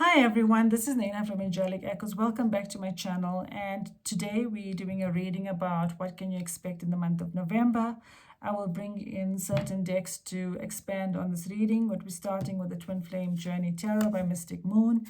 Hi everyone, this is Naina from Angelic Echoes. Welcome back to my channel, and today we're doing a reading about what can you expect in the month of November. I will bring in certain decks to expand on this reading, but we're starting with the Twin Flame Journey Tarot by Mystic Moon,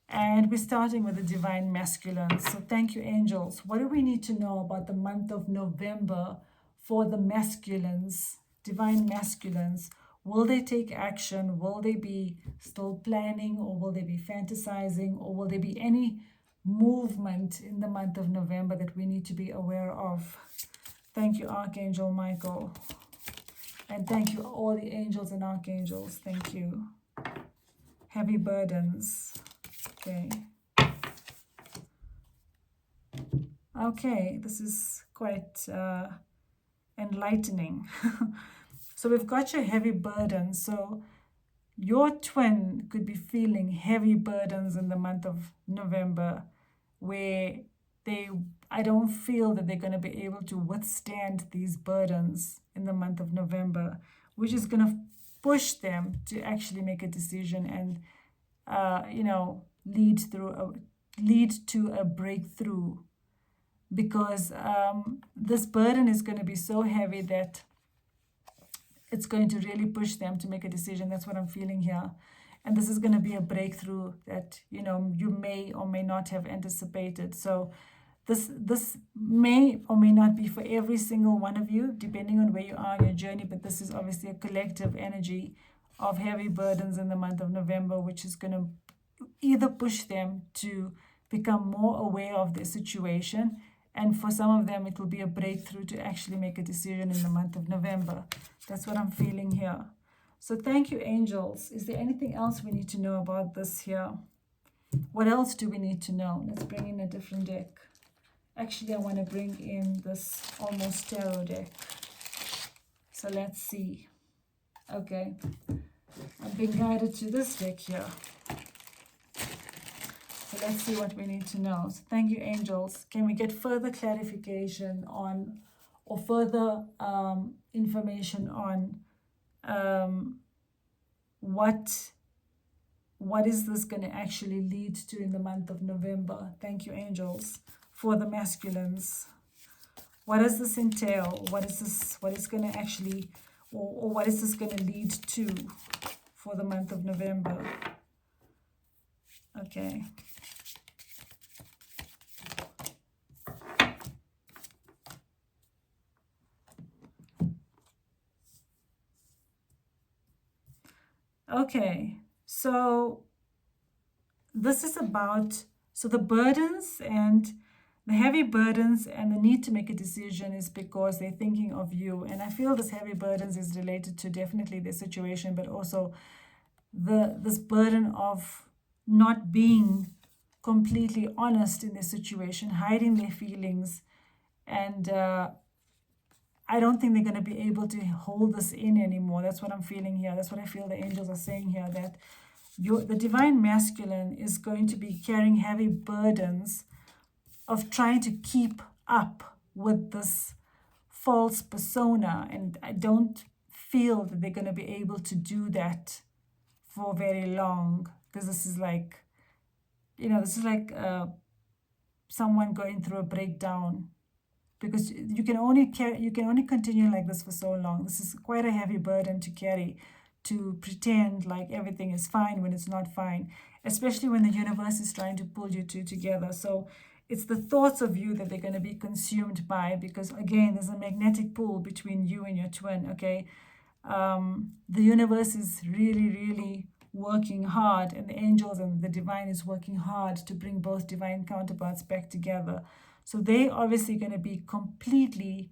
and we're starting with the Divine Masculine. So thank you, angels. What do we need to know about the month of November for the masculines, Divine Masculines? Will they take action? Will they be still planning, or will they be fantasizing, or will there be any movement in the month of November that we need to be aware of? Thank you, Archangel Michael. And thank you, all the angels and archangels. Thank you. Heavy burdens. Okay. Okay, this is quite enlightening. So we've got your heavy burden. So your twin could be feeling heavy burdens in the month of November, where I don't feel that they're going to be able to withstand these burdens in the month of November, which is going to push them to actually make a decision and, lead to a breakthrough. Because this burden is going to be so heavy that it's going to really push them to make a decision. That's what I'm feeling here. And this is going to be a breakthrough that, you may or may not have anticipated. So this may or may not be for every single one of you, depending on where you are in your journey. But this is obviously a collective energy of heavy burdens in the month of November, which is going to either push them to become more aware of their situation, and for some of them, it will be a breakthrough to actually make a decision in the month of November. That's what I'm feeling here. So thank you, angels. Is there anything else we need to know about this here? What else do we need to know? Let's bring in a different deck. Actually, I want to bring in this Almost Tarot deck. So let's see. Okay. I'm being guided to this deck here. So let's see what we need to know. So thank you, angels. Can we get further clarification on, or further information on what is this going to actually lead to in the month of November? Thank you, angels, for the masculines. What does this entail? What is this? What is going to actually, or what is this going to lead to for the month of November? Okay. Okay, so this is about, so the burdens and the heavy burdens and the need to make a decision is because they're thinking of you. And I feel this heavy burdens is related to definitely their situation, but also this burden of not being completely honest in their situation, hiding their feelings. And I don't think they're going to be able to hold this in anymore. That's what I'm feeling here. That's what I feel the angels are saying here, that the Divine Masculine is going to be carrying heavy burdens of trying to keep up with this false persona. And I don't feel that they're going to be able to do that for very long, because this is like, someone going through a breakdown, because you can only continue like this for so long. This is quite a heavy burden to carry, to pretend like everything is fine when it's not fine, especially when the universe is trying to pull you two together. So it's the thoughts of you that they're going to be consumed by, because again, there's a magnetic pull between you and your twin. Okay, the universe is really, really working hard, and the angels and the divine is working hard to bring both divine counterparts back together. So they obviously going to be completely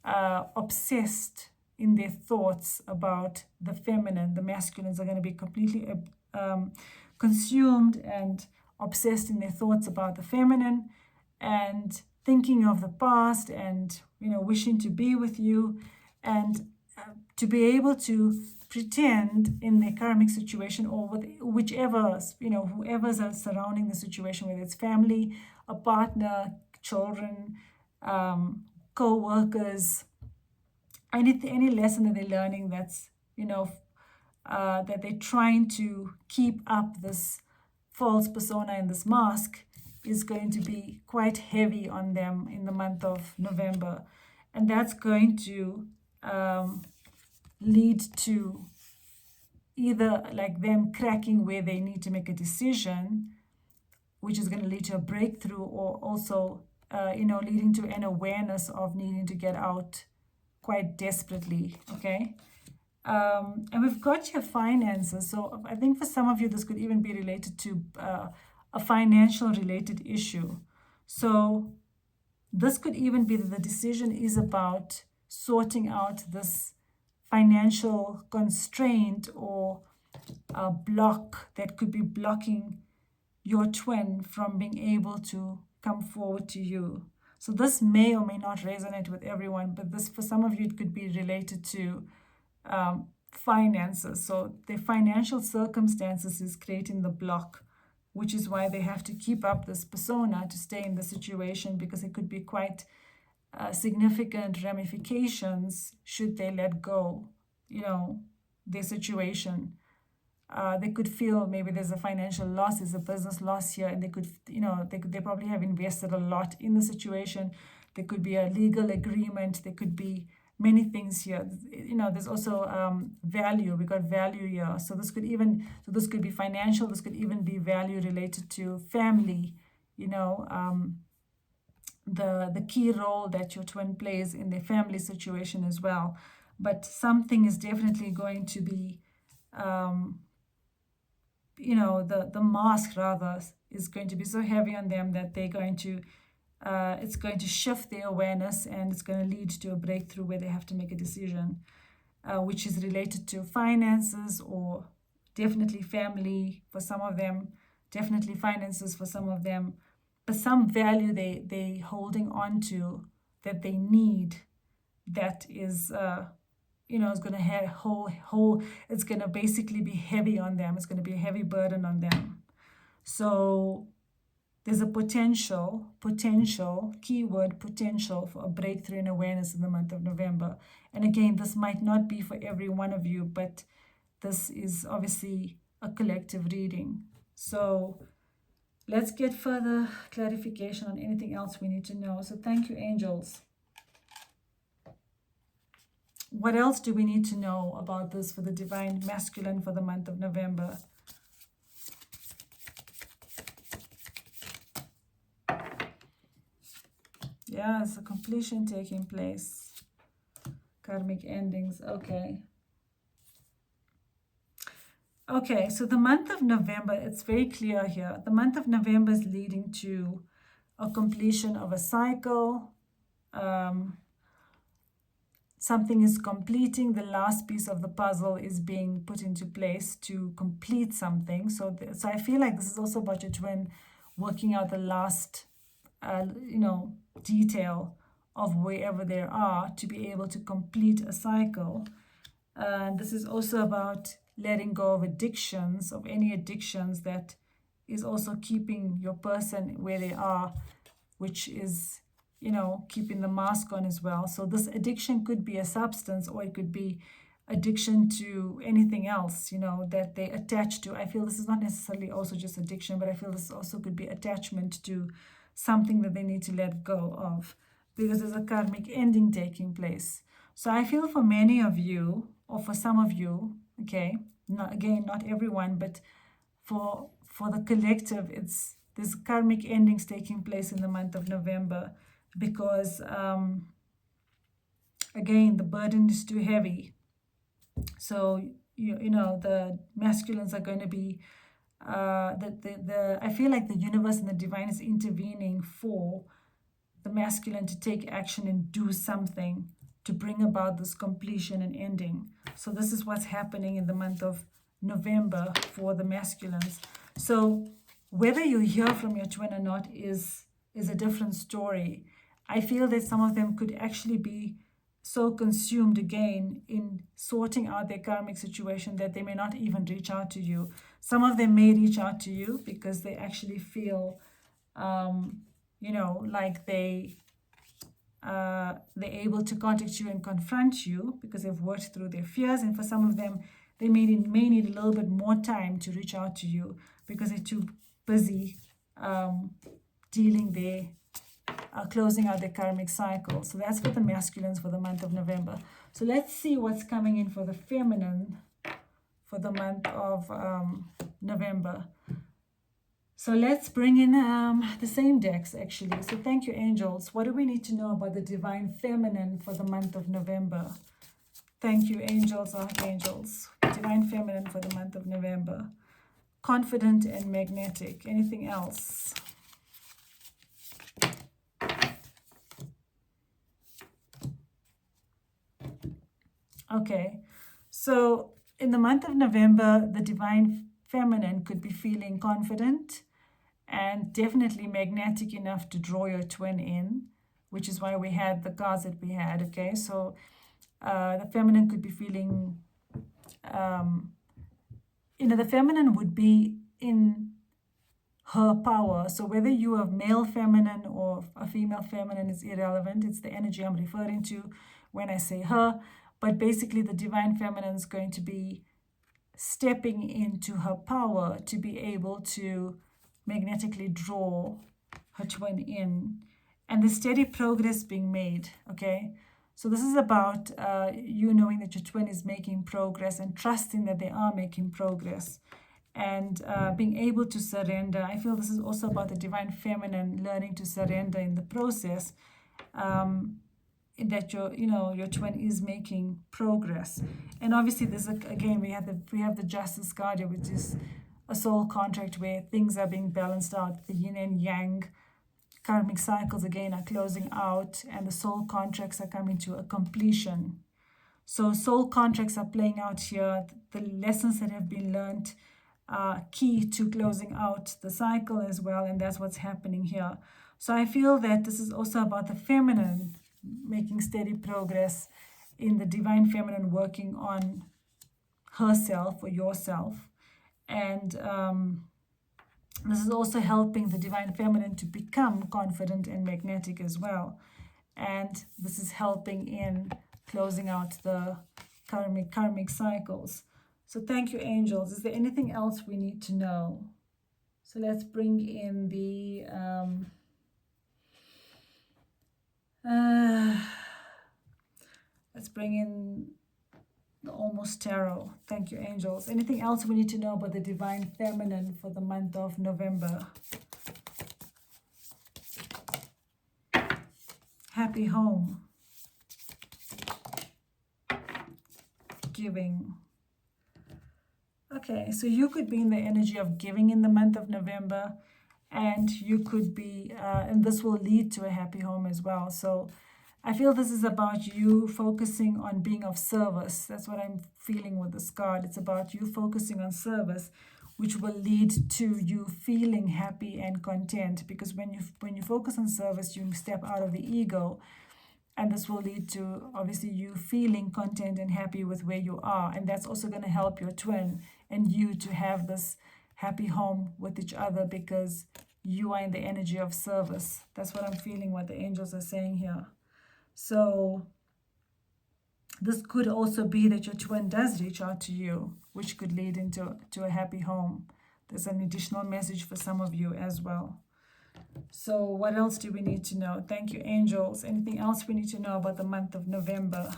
obsessed in their thoughts about the feminine. The masculines are going to be completely consumed and obsessed in their thoughts about the feminine, and thinking of the past, and wishing to be with you, and to be able to pretend in their karmic situation, or with whichever, whoever's surrounding the situation, whether it's family, a partner, children, co-workers, any lesson that they're learning that's, that they're trying to keep up this false persona in this mask is going to be quite heavy on them in the month of November. And that's going to lead to either like them cracking where they need to make a decision, which is going to lead to a breakthrough, or also, leading to an awareness of needing to get out quite desperately, okay? And we've got your finances. So I think for some of you, this could even be related to a financial related issue. So this could even be that the decision is about sorting out this financial constraint or a block that could be blocking your twin from being able to come forward to you. So this may or may not resonate with everyone, but this, for some of you, it could be related to finances. So the financial circumstances is creating the block, which is why they have to keep up this persona to stay in the situation, because it could be quite significant ramifications should they let go, their situation. They could feel maybe there's a financial loss, there's a business loss here, and they could, they probably have invested a lot in the situation. There could be a legal agreement. There could be many things here. There's also value. We got value here. So this could be financial. This could even be value related to family. The key role that your twin plays in their family situation as well. But something is definitely going to be, the mask rather is going to be so heavy on them that they're going to, it's going to shift their awareness, and it's going to lead to a breakthrough where they have to make a decision, which is related to finances, or definitely family for some of them, definitely finances for some of them, but some value they holding on to that they need, that is is going to have it's going to basically be heavy on them. It's going to be a heavy burden on them. So there's a potential, keyword potential, for a breakthrough in awareness in the month of November. And again, this might not be for every one of you, but this is obviously a collective reading. So let's get further clarification on anything else we need to know. So thank you, angels. What else do we need to know about this for the divine masculine for the month of November? Yeah, it's a completion taking place. Karmic endings. Okay. Okay, so the month of November, it's very clear here. The month of November is leading to a completion of a cycle. Something is completing. The last piece of the puzzle is being put into place to complete something. So I feel like this is also about your twin working out the last, detail of wherever they are to be able to complete a cycle. And this is also about letting go of addictions, of any addictions that is also keeping your person where they are, which is, keeping the mask on as well. So this addiction could be a substance, or it could be addiction to anything else, that they attach to. I feel this is not necessarily also just addiction, but I feel this also could be attachment to something that they need to let go of, because there's a karmic ending taking place. So I feel for many of you, or for some of you, okay, not everyone, but for the collective, there's karmic endings taking place in the month of November, because again, the burden is too heavy. So the masculines are going to be I feel like the universe and the divine is intervening for the masculine to take action and do something to bring about this completion and ending. So this is what's happening in the month of November for the masculines. So whether you hear from your twin or not is a different story. I feel that some of them could actually be so consumed again in sorting out their karmic situation that they may not even reach out to you. Some of them may reach out to you because they actually feel, like they're able to contact you and confront you because they've worked through their fears. And for some of them, They may need a little bit more time to reach out to you because they're too busy dealing their closing out their karmic cycle. So that's for the masculines for the month of November. So let's see what's coming in for the feminine for the month of November. So let's bring in the same decks actually. So thank you, angels. What do we need to know about the divine feminine for the month of November? Thank you, angels, archangels. Divine feminine for the month of November. Confident and magnetic. Anything else? Okay, so in the month of November, the divine feminine could be feeling confident and definitely magnetic enough to draw your twin in, which is why we had the cards that we had, okay? So the feminine could be feeling, the feminine would be in her power. So whether you are male feminine or a female feminine is irrelevant. It's the energy I'm referring to when I say her. But basically the divine feminine is going to be stepping into her power to be able to magnetically draw her twin in. And the steady progress being made, okay? So this is about you knowing that your twin is making progress and trusting that they are making progress. And being able to surrender. I feel this is also about the divine feminine learning to surrender in the process. That your twin is making progress. And obviously this again we have the justice card here, which is a soul contract where things are being balanced out. The yin and yang karmic cycles again are closing out, and the soul contracts are coming to a completion. So soul contracts are playing out here. The lessons that have been learned are key to closing out the cycle as well, and that's what's happening here. So I feel that this is also about the feminine making steady progress in the divine feminine working on herself or yourself. And this is also helping the divine feminine to become confident and magnetic as well. And this is helping in closing out the karmic cycles. So thank you, angels. Is there anything else we need to know? So let's bring in the let's bring in the almost tarot. Thank you, angels. Anything else we need to know about the divine feminine for the month of November? Happy home. Giving. Okay, so you could be in the energy of giving in the month of November, and you could be, and this will lead to a happy home as well. So I feel this is about you focusing on being of service. That's what I'm feeling with this card. It's about you focusing on service, which will lead to you feeling happy and content. Because when you focus on service, you step out of the ego. And this will lead to, obviously, you feeling content and happy with where you are. And that's also going to help your twin and you to have this happy home with each other because you are in the energy of service. That's what I'm feeling, what the angels are saying here. So this could also be that your twin does reach out to you, which could lead into a happy home. There's an additional message for some of you as well. So what else do we need to know? Thank you, angels. Anything else we need to know about the month of November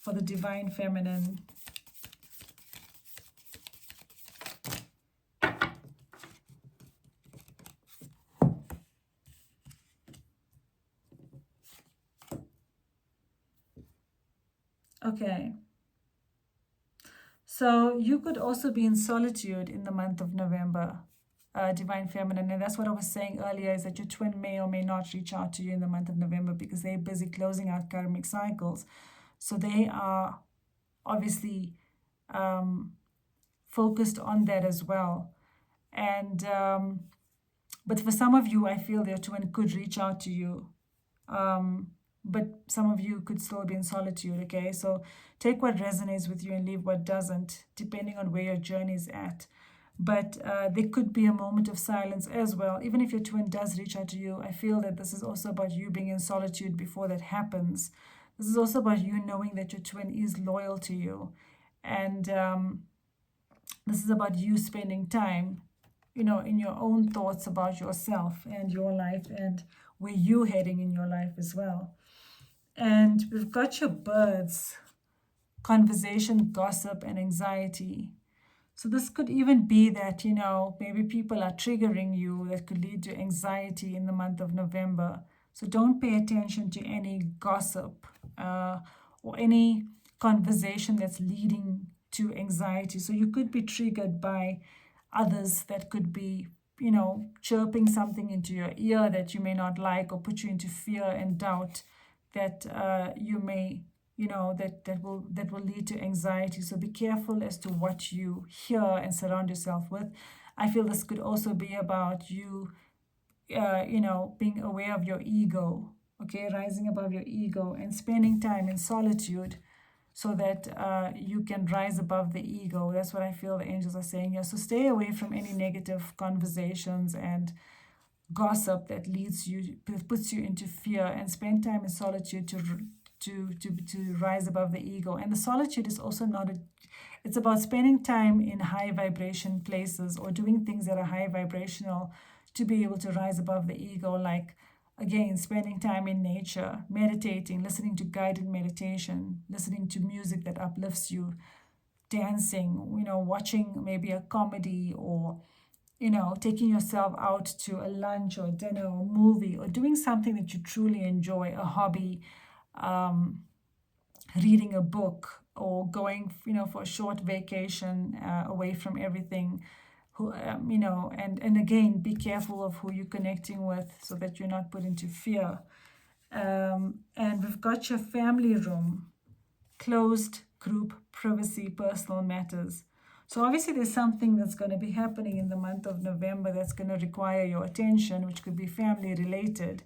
for the divine feminine? Okay. So you could also be in solitude in the month of November. Divine feminine, and that's what I was saying earlier, is that your twin may or may not reach out to you in the month of November because they're busy closing out karmic cycles. So they are obviously focused on that as well. And but for some of you, I feel your twin could reach out to you, but some of you could still be in solitude. Okay, so take what resonates with you and leave what doesn't, depending on where your journey is at. But there could be a moment of silence as well. Even if your twin does reach out to you, I feel that this is also about you being in solitude before that happens. This is also about you knowing that your twin is loyal to you And this is about you spending time, in your own thoughts about yourself and your life and where you're heading in your life as well. And we've got your birds, conversation, gossip, and anxiety. So this could even be that, maybe people are triggering you that could lead to anxiety in the month of November. So don't pay attention to any gossip or any conversation that's leading to anxiety. So you could be triggered by others that could be, chirping something into your ear that you may not like, or put you into fear and doubt that you may, that will lead to anxiety. So be careful as to what you hear and surround yourself with. I feel this could also be about you, being aware of your ego, okay, rising above your ego and spending time in solitude so that you can rise above the ego. That's what I feel the angels are saying here. So stay away from any negative conversations and gossip that puts you into fear, and spend time in solitude to rise above the ego. And the solitude is also it's about spending time in high vibration places or doing things that are high vibrational to be able to rise above the ego, like again, spending time in nature, meditating, listening to guided meditation, listening to music that uplifts you, dancing, watching maybe a comedy, or taking yourself out to a lunch or dinner or movie, or doing something that you truly enjoy, a hobby, reading a book, or going, for a short vacation away from everything. And again, be careful of who you're connecting with so that you're not put into fear. And we've got your family room, closed group, privacy, personal matters. So obviously there's something that's going to be happening in the month of November that's going to require your attention, which could be family related,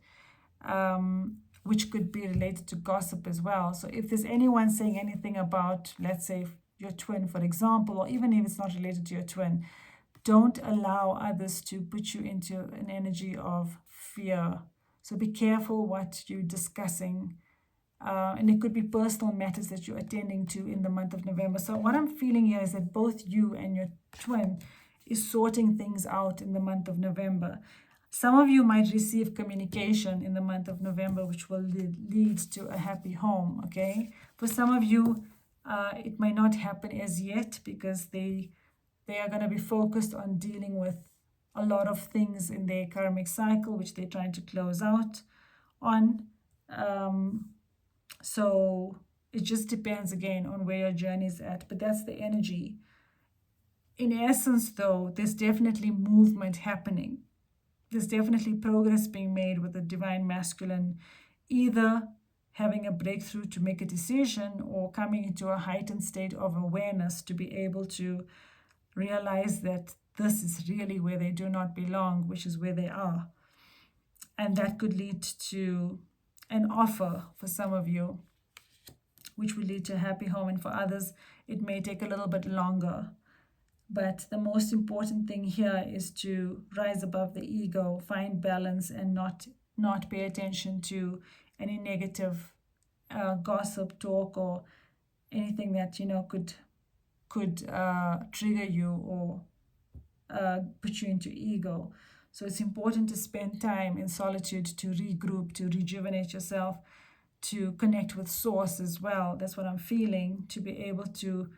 which could be related to gossip as well. So if there's anyone saying anything about, let's say, your twin, for example, or even if it's not related to your twin, don't allow others to put you into an energy of fear. So be careful what you're discussing. And it could be personal matters that you're attending to in the month of November. So what I'm feeling here is that both you and your twin is sorting things out in the month of November. Some of you might receive communication in the month of November, which will lead to a happy home, okay? For some of you, it might not happen as yet because they are going to be focused on dealing with a lot of things in their karmic cycle, which they're trying to close out on. So it just depends again on where your journey is at, but that's the energy. In essence, though, there's definitely movement happening. There's definitely progress being made with the divine masculine, either having a breakthrough to make a decision or coming into a heightened state of awareness to be able to realize that this is really where they do not belong, which is where they are. And that could lead to an offer for some of you, which will lead to a happy home. And for others, it may take a little bit longer. But the most important thing here is to rise above the ego, find balance, and not pay attention to any negative gossip, talk, or anything that could trigger you or put you into ego. So it's important to spend time in solitude to regroup, to rejuvenate yourself, to connect with source as well. That's what I'm feeling, to be able to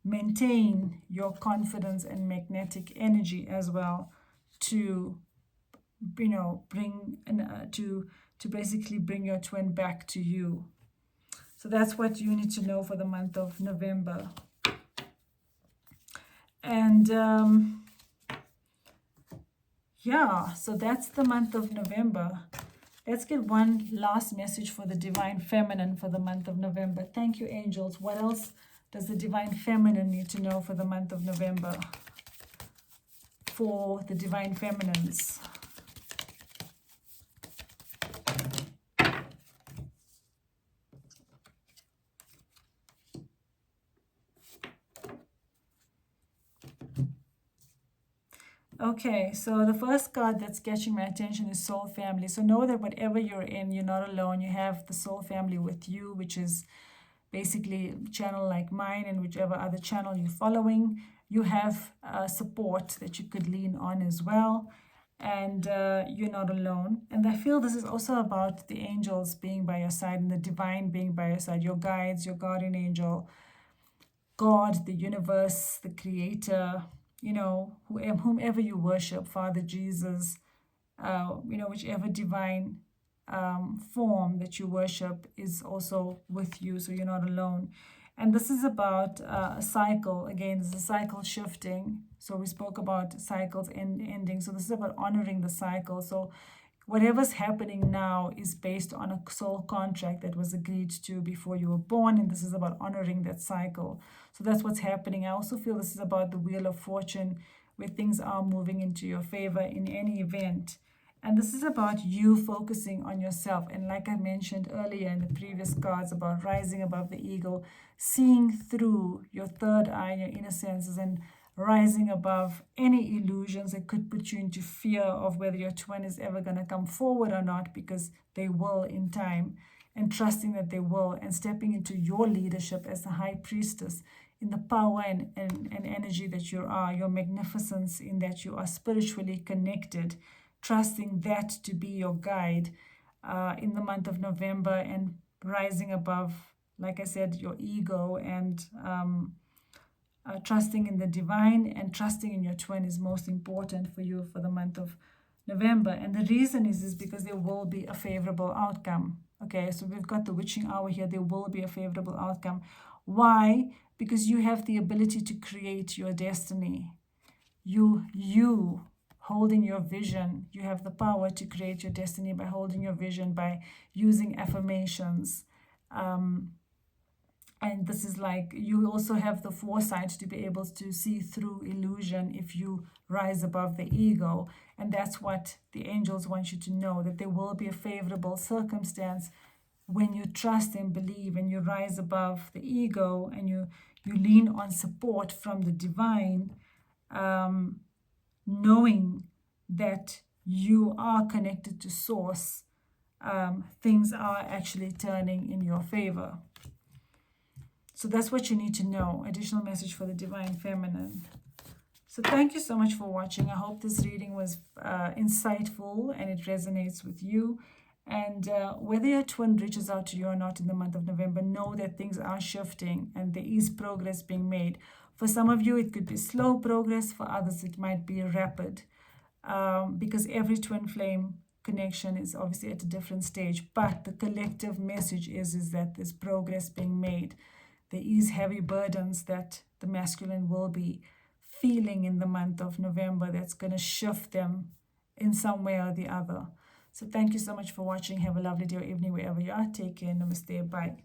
maintain your confidence and magnetic energy as well, to bring to basically bring your twin back to you. So that's what you need to know for the month of November. And yeah, so that's the month of November. Let's get one last message for the divine feminine for the month of November. Thank you, angels. What else does the divine feminine need to know for the month of November? For the divine feminines. Okay, so the first card that's catching my attention is soul family. So know that whatever you're in, you're not alone. You have the soul family with you, which is basically channel like mine and whichever other channel you're following, you have support that you could lean on as well. And you're not alone. And I feel this is also about the angels being by your side and the divine being by your side, your guides, your guardian angel, God, the universe, the creator, whomever you worship, Father Jesus, whichever divine form that you worship is also with you, so you're not alone. And this is about a cycle. Again, there's a cycle shifting. So we spoke about cycles ending. So this is about honoring the cycle. So whatever's happening now is based on a soul contract that was agreed to before you were born, and this is about honoring that cycle. So that's what's happening. I also feel this is about the wheel of fortune, where things are moving into your favor in any event. And this is about you focusing on yourself. And like I mentioned earlier in the previous cards about rising above the ego, seeing through your third eye, your inner senses, and rising above any illusions that could put you into fear of whether your twin is ever going to come forward or not, because they will in time, and trusting that they will, and stepping into your leadership as the high priestess in the power and energy that you are, your magnificence in that you are spiritually connected, trusting that to be your guide in the month of November, and rising above, like I said, your ego, and trusting in the divine and trusting in your twin is most important for you for the month of November. And the reason is because there will be a favorable outcome. Okay, so we've got the witching hour here. There will be a favorable outcome. Why? Because you have the ability to create your destiny. You holding your vision, you have the power to create your destiny by holding your vision, by using affirmations. And this is like, you also have the foresight to be able to see through illusion if you rise above the ego. And that's what the angels want you to know, that there will be a favorable circumstance when you trust and believe and you rise above the ego, and you lean on support from the divine, knowing that you are connected to source. Things are actually turning in your favor. So that's what you need to know. Additional message for the divine feminine. So thank you so much for watching. I hope this reading was insightful and it resonates with you. And whether your twin reaches out to you or not in the month of November, know that things are shifting and there is progress being made. For some of you, it could be slow progress. For others, it might be rapid. Because every twin flame connection is obviously at a different stage. But the collective message is that there's progress being made. There is heavy burdens that the masculine will be feeling in the month of November that's going to shift them in some way or the other. So thank you so much for watching. Have a lovely day or evening wherever you are. Take care. Namaste. Bye.